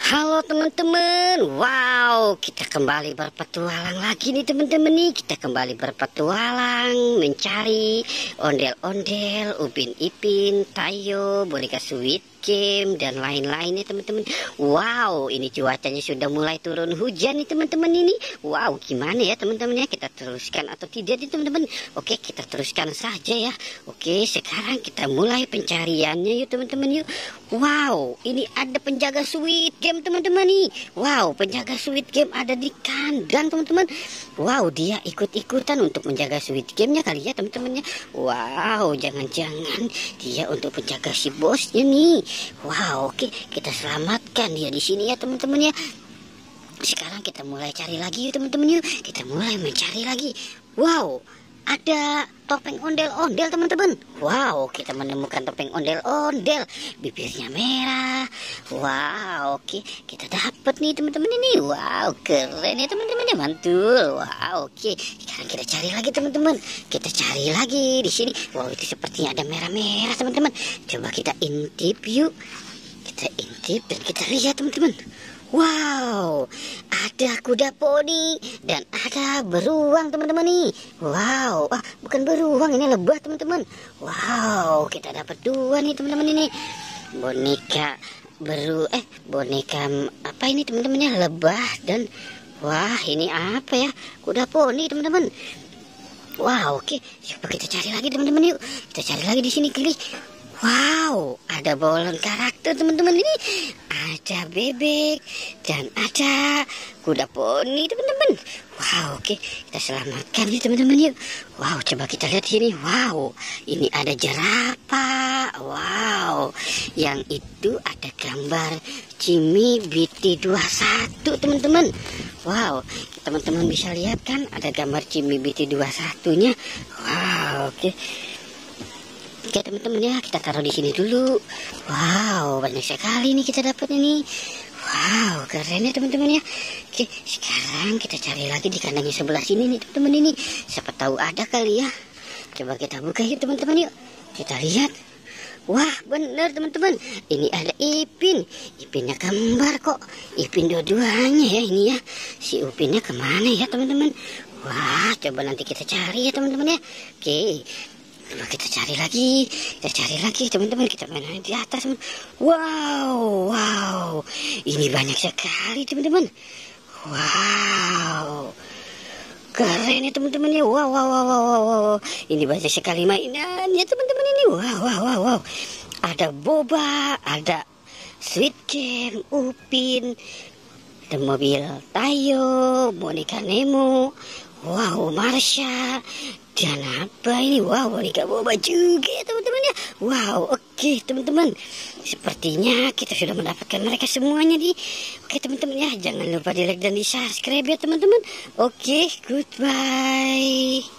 Halo teman-teman, wow, kita kembali berpetualang lagi nih teman-teman nih. Kita kembali berpetualang mencari ondel-ondel, Upin Ipin, Tayo, boneka Squid Game dan lain-lainnya teman-teman. Wow, ini cuacanya sudah mulai turun hujan nih teman-teman ini. Wow, gimana ya teman-teman ya, kita teruskan atau tidak nih teman-teman? Oke, kita teruskan saja ya. Oke, sekarang kita mulai pencariannya yuk teman-teman yuk. Wow, ini ada penjaga Squid Game teman-teman nih. Wow, penjaga Squid Game ada di kandang teman-teman. Wow, dia ikut-ikutan untuk menjaga Squid Game-nya kali ya teman-temannya. Wow, jangan-jangan dia untuk menjaga si bosnya nih. Wow, oke, kita selamatkan dia di sini ya teman-teman ya. Sekarang kita mulai cari lagi yuk teman-teman yuk. Kita mulai mencari lagi. Wow, ada topeng ondel-ondel teman-teman. Wow, kita menemukan topeng ondel-ondel, bibirnya merah. Wow, oke, kita dapat nih teman-teman ini. Wow, keren ya teman-teman ya, mantul. Wow, oke, sekarang kita cari lagi teman-teman. Kita cari lagi di sini. Wow, itu sepertinya ada merah-merah teman-teman. Coba kita intip yuk. Kita intip dan kita lihat teman-teman. Wow, ada kuda poni dan ada beruang teman-teman nih. Wow, bukan beruang, ini lebah teman-teman. Wow, kita dapat dua nih teman-teman ini. Boneka boneka apa ini teman-temannya, lebah dan wah, ini apa ya? Kuda poni teman-teman. Wow, oke, coba kita cari lagi teman-teman yuk. Kita cari lagi di sini klik. Wow, ada balon karakter teman-teman ini. Ada bebek dan ada kuda poni teman-teman. Wow, oke, kita selamatkan nih teman-teman yuk. Wow, coba kita lihat sini. Wow, ini ada jerapah. Wow, yang itu ada gambar Jimmy BT21 teman-teman. Wow, teman-teman bisa lihat kan ada gambar Jimmy BT21-nya. Wow, oke. Oke teman-teman ya, kita taruh di sini dulu. Wow, banyak sekali nih kita dapat ini. Wow, keren ya teman-teman ya. Oke, sekarang kita cari lagi di kandangnya sebelah sini nih teman-teman ini. Siapa tahu ada kali ya. Coba kita buka yuk teman-teman yuk. Kita lihat. Wah, bener teman-teman. Ini ada Ipin. Ipinnya kembar kok. Ipin dua-duanya ya ini ya. Si Upinnya kemana ya teman-teman? Wah, coba nanti kita cari ya teman-teman ya. Oke. Coba kita cari lagi teman-teman, kita main di atas. Wow, ini banyak sekali teman-teman. Wow, keren ya teman-teman ya. Wow, ini banyak sekali mainannya teman-teman ini. Wow, ada boba, ada Squid Game, Upin, ada mobil Tayo, boneka Nemo. Wow, Marsha. Dan apa ini? Wow, boneka boba juga teman-teman ya. Wow, oke teman-teman. Sepertinya kita sudah mendapatkan mereka semuanya nih. Oke teman-teman ya, jangan lupa di like dan di subscribe ya teman-teman. Oke, goodbye.